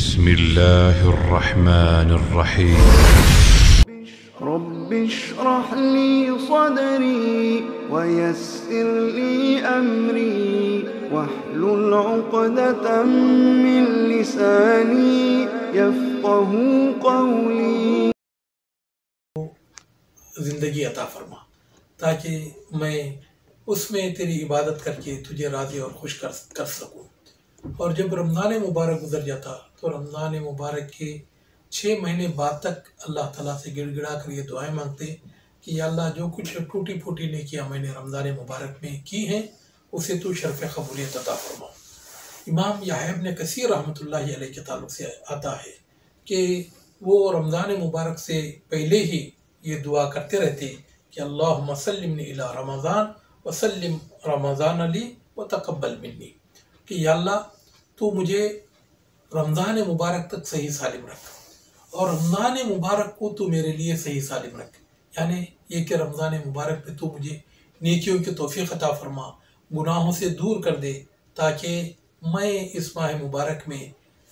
بسم الله الرحمن الرحيم رب اشرح لي صدري ويسر لي أمري واحلل عقدة من لساني يفقه قولي. زندگی عطا فرما تاکہ میں اس میں تیری عبادت کر کے تجھے راضی اور خوش کر سکوں. اور جب رمضان مبارک گزر جاتا تو رمضان مبارک کے 6 مہینے بعد تک اللہ تعالیٰ سے گڑ گڑا کر یہ دعائیں مانگتے کہ یا اللہ جو کچھ ٹوٹی پھوٹی نیکیاں میں نے رمضان مبارک میں کی ہیں اسے تو شرف قبولیت عطا فرما. امام یحییٰ ابن کثیر رحمۃ اللہ علیہ کے تعلق سے آتا ہے کہ وہ رمضان مبارک سے پہلے ہی یہ دعا کرتے رہتے کہ اللہم سلمنی الی رمضان وسلم رمضان علی وتقبل منی، کہ یا اللہ تو مجھے رمضان مبارک تک صحیح سالم رکھ اور رمضان مبارک کو تو میرے لیے صحیح سالم رکھ. یعنی یہ کہ رمضان مبارک میں تو مجھے نیکیوں کی توفیق عطا فرما، گناہوں سے دور کر دے تاکہ میں اس ماہ مبارک میں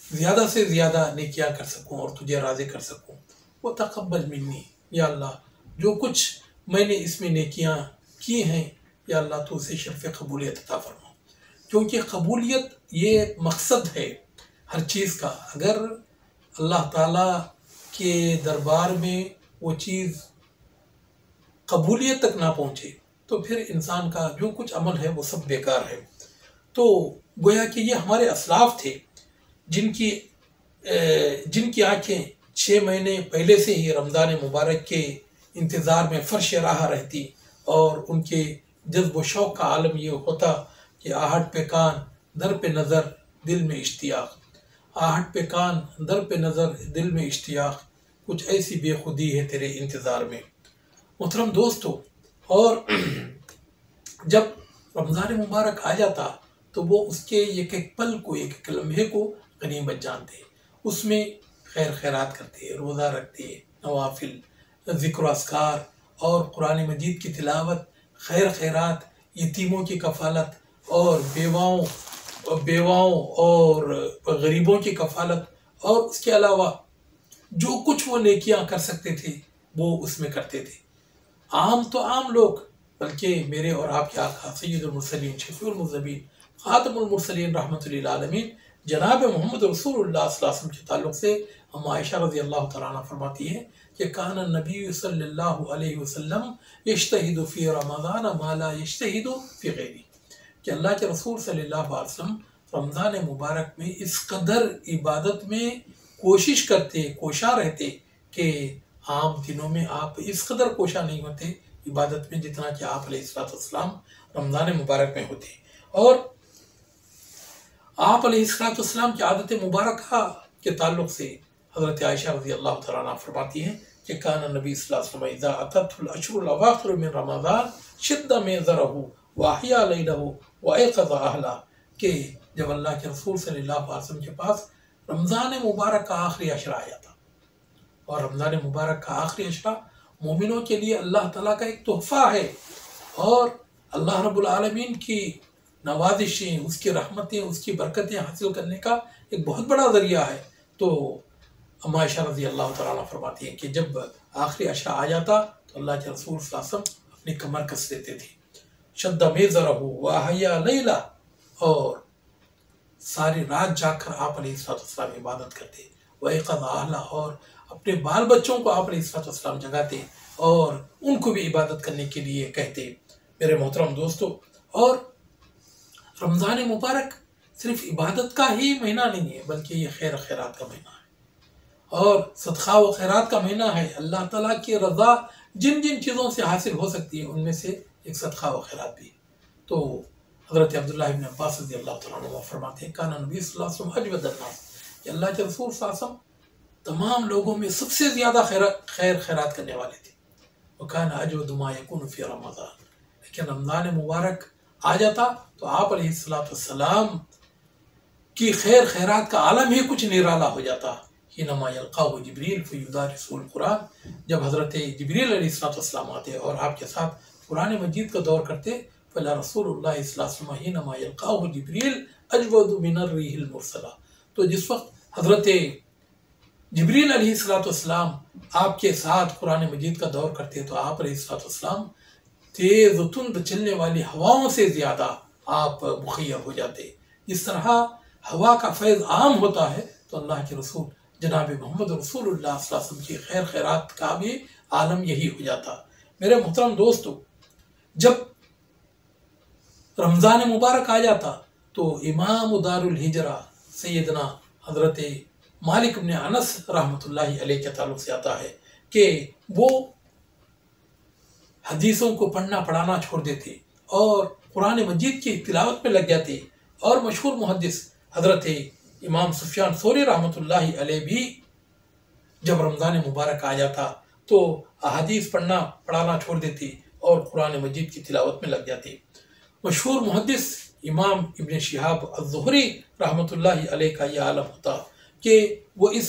زیادہ سے زیادہ نیکیاں کر سکوں اور تجھے راضی کر سکوں. وتقبل منی، یا اللہ جو کچھ میں نے اس میں نیکیاں کی ہیں یا اللہ تو اسے شرف قبولیت عطا فرما. کیونکہ قبولیت یہ مقصد ہے ہر چیز کا. اگر اللہ تعالیٰ کے دربار میں وہ چیز قبولیت تک نہ پہنچے تو پھر انسان کا جو کچھ عمل ہے وہ سب بیکار ہے. تو گویا کہ یہ ہمارے اسلاف تھے جن کی آنکھیں 6 مہینے پہلے سے ہی رمضان مبارک کے انتظار میں فرش راہ رہتی اور ان کے جذب و شوق کا عالم یہ ہوتا کہ آہٹ پہ کان در پہ نظر دل میں اشتیاق، آہٹ پہ کان در پہ نظر دل میں اشتیاق، کچھ ایسی بے خودی ہے تیرے انتظار میں. محترم دوستو، اور جب رمضان مبارک آ جاتا تو وہ اس کے ایک ایک پل کو، ایک ایک لمحے کو غنیمت جانتے، اس میں خیر خیرات کرتے، روزہ رکھتے، نوافل، ذکر و اذکار اور قرآن مجید کی تلاوت، خیر خیرات، یتیموں کی کفالت اور بیواؤں اور غریبوں کی کفالت، اور اس کے علاوہ جو کچھ وہ نیکیاں کر سکتے تھے وہ اس میں کرتے تھے. عام تو عام لوگ، بلکہ میرے اور آپ کے آقا سید المرسلین شفیع المذنبین خاتم المرسلین رحمۃ للعالمین جناب محمد رسول اللہ صلی اللہ علیہ وسلم کے تعلق سے ہم عائشہ رضی اللہ تعالیٰ عنہ فرماتی ہیں کہ کان النبی صلی اللہ علیہ وسلم یجتہد فی رمضان ما لا یجتہد فی غیرہ، کہ اللہ کے رسول صلی اللہ علیہ وسلم رمضان مبارک میں اس قدر عبادت میں کوشاں رہتے کہ عام دنوں میں آپ اس قدر کوشاں نہیں ہوتے عبادت میں جتنا کہ آپ علیہ السلام رمضان مبارک میں ہوتے. اور آپ علیہ السلام کی عادت مبارکہ کے تعلق سے حضرت عائشہ رضی اللہ تعالیٰ عنہ فرماتی ہیں کہ کان النبی صلی اللہ علیہ وسلم اذا اتته الاشهر الاواخر من رمضان شد میزره واحیا لیلہ وایقظ اہلہ، کہ جب اللہ کے رسول صلی اللہ علیہ وسلم کے پاس رمضان مبارک کا آخری عشرہ آیا تھا، اور رمضان مبارک کا آخری عشرہ مومنوں کے لیے اللہ تعالیٰ کا ایک تحفہ ہے اور اللہ رب العالمین کی نوازشیں، اس کی رحمتیں، اس کی برکتیں حاصل کرنے کا ایک بہت بڑا ذریعہ ہے. تو اما عائشہ رضی اللہ تعالیٰ عنہ فرماتی ہیں کہ جب آخری عشرہ آ جاتا تو اللہ کے رسول صلی اللہ علیہ وسلم اپنی کمر کس دیتے تھے، شد میزرہ واحیا لیلہ، اور ساری رات جاگ کر آپ علیہ السلام عبادت کرتے، وایقظ اہلہ، اور اپنے بال بچوں کو آپ علیہ السلام جگاتے اور ان کو بھی عبادت کرنے کے لیے کہتے. میرے محترم دوستو، اور رمضان مبارک صرف عبادت کا ہی مہینہ نہیں ہے بلکہ یہ خیر و خیرات کا مہینہ ہے اور صدقہ و خیرات کا مہینہ ہے. اللہ تعالیٰ کی رضا جن چیزوں سے حاصل ہو سکتی ہے ان میں سے ایک صدقہ و خیرات بھی. تو حضرت عبداللہ ابن عباس رضی اللہ تعالیٰ عنہ فرماتے ہیں کان نبی صلی اللہ علیہ وسلم اجود الناس، کہ اللہ کے رسول صلی اللہ علیہ وسلم تمام لوگوں میں سب سے زیادہ خیر خیرات کرنے والے تھے. وکان اجود ما یکون فی رمضان، لیکن رمضان مبارک آ جاتا تو آپ علیہ السلام کی خیر خیرات کا عالم ہی کچھ نرالا ہو جاتا. حینما یلقاہ جبریل فیدارسہ القرآن، جب حضرت جبریل علیہ السلام آتے اور آپ کے ساتھ قرآن مجید کا دور کرتے، فلا رسول اللہ صلی اللہ علیہ وسلم حینما یلقاہ جبریل اجود من الریح المرسلہ، تو جس وقت حضرت جبریل علیہ السلام آپ کے ساتھ قرآن مجید کا دور کرتے تو آپ علیہ السلام تیز و تند چلنے والی ہواؤں سے زیادہ آپ مخیر ہو جاتے. جس طرح ہوا کا فیض عام ہوتا ہے تو اللہ کے رسول جناب محمد رسول اللہ صلی اللہ علیہ وسلم کی خیر خیرات کا بھی عالم یہی ہو جاتا. میرے محترم دوستو، جب رمضان مبارک آ جاتا تو امام دار الہجرہ سیدنا حضرت مالک بن انس رحمۃ اللہ علیہ کے تعلق سے آتا ہے کہ وہ حدیثوں کو پڑھنا پڑھانا چھوڑ دیتے اور قرآن مجید کی تلاوت میں لگ جاتے. اور مشہور محدث حضرت امام سفیان ثوری رحمۃ اللہ علیہ بھی جب رمضان مبارک آ جاتا تو احادیث پڑھنا پڑھانا چھوڑ دیتی اور قرآن مجید کی تلاوت میں لگ جاتی. مشہور محدث امام ابن شہاب الزہری رحمۃ اللہ علیہ کا یہ عالم ہوتا کہ وہ اس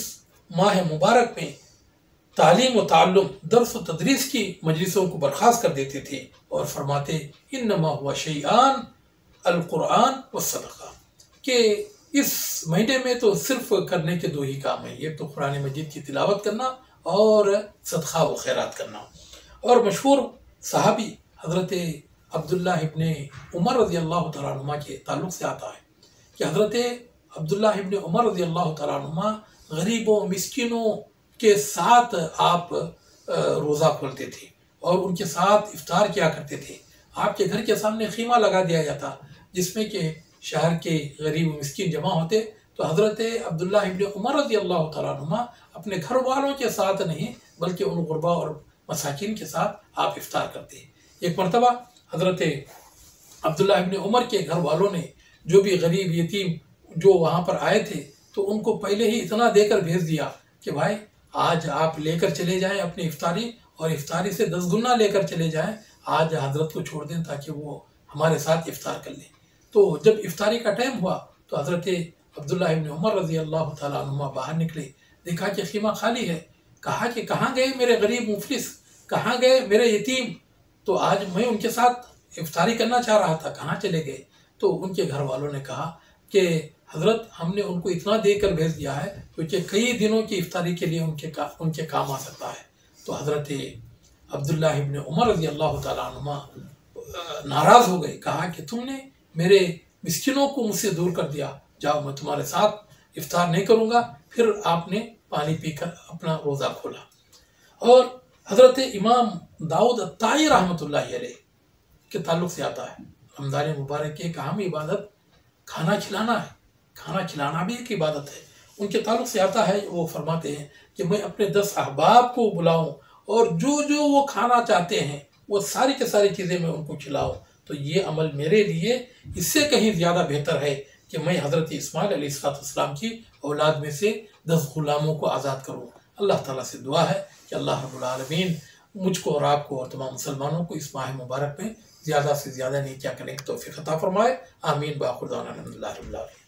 ماہ مبارک میں تعلیم و تعلم، درس و تدریس کی مجلسوں کو برخاست کر دیتے تھے اور فرماتے انما ہوا شیئان القرآن والصدقہ، کہ اس مہینے میں تو صرف کرنے کے دو ہی کام ہیں، ایک تو قرآن مجید کی تلاوت کرنا اور صدقہ و خیرات کرنا. اور مشہور صحابی حضرت عبداللہ ابن عمر رضی اللہ تعالیٰ عنہ کے تعلق سے آتا ہے کہ حضرت عبداللہ ابن عمر رضی اللہ تعالیٰ عنہ غریبوں مسکینوں کے ساتھ آپ روزہ کھولتے تھے اور ان کے ساتھ افطار کیا کرتے تھے. آپ کے گھر کے سامنے خیمہ لگا دیا جاتا جس میں کہ شہر کے غریب و مسکین جمع ہوتے تو حضرت عبداللہ ابن عمر رضی اللہ تعالیٰ عنہ اپنے گھر والوں کے ساتھ نہیں بلکہ ان غربا اور مساکین کے ساتھ آپ افطار کرتے. ایک مرتبہ حضرت عبداللہ ابن عمر کے گھر والوں نے جو بھی غریب یتیم جو وہاں پر آئے تھے تو ان کو پہلے ہی اتنا دے کر بھیج دیا کہ بھائی آج آپ لے کر چلے جائیں اپنی افطاری، اور افطاری سے 10 گنا لے کر چلے جائیں، آج حضرت کو چھوڑ دیں تاکہ وہ ہمارے ساتھ افطار کر لیں. تو جب افطاری کا ٹائم ہوا تو حضرت عبداللہ ابن عمر رضی اللہ تعالیٰ عنہ باہر نکلے، دیکھا کہ خیمہ خالی ہے. کہا کہ کہاں گئے میرے غریب مفلس، کہاں گئے میرے یتیم، تو آج میں ان کے ساتھ افطاری کرنا چاہ رہا تھا، کہاں چلے گئے. تو ان کے گھر والوں نے کہا کہ حضرت ہم نے ان کو اتنا دے کر بھیج دیا ہے کیونکہ کئی دنوں کی افطاری کے لیے ان کے کام آ سکتا ہے. تو حضرت عبداللہ ابن عمر رضی اللہ تعالیٰ عنہ ناراض ہو گئے، کہا کہ تم نے میرے مسکینوں کو مجھ سے دور کر دیا، جاؤ میں تمہارے ساتھ افطار نہیں کروں گا. پھر آپ نے پانی پی کر اپنا روزہ کھولا. اور حضرت امام داؤد الطائی رحمۃ اللہ علیہ کے تعلق سے آتا ہے رمضان مبارک کی ایک اہم عبادت کھانا کھلانا ہے. کھانا کھلانا بھی ایک عبادت ہے. ان کے تعلق سے آتا ہے، وہ فرماتے ہیں کہ میں اپنے 10 احباب کو بلاؤں اور جو وہ کھانا چاہتے ہیں وہ ساری کی ساری چیزیں میں ان کو کھلاؤں، تو یہ عمل میرے لیے اس سے کہیں زیادہ بہتر ہے کہ میں حضرت اسماعیل علیہ السلام کی اولاد میں سے 10 غلاموں کو آزاد کروں. اللہ تعالیٰ سے دعا ہے کہ اللہ رب العالمین مجھ کو اور آپ کو اور تمام مسلمانوں کو اس ماہ مبارک میں زیادہ سے زیادہ نیکیاں کرنے کی توفیق عطا فرمائے. آمین. بآخر دعوانا الحمدللہ رب العالمین.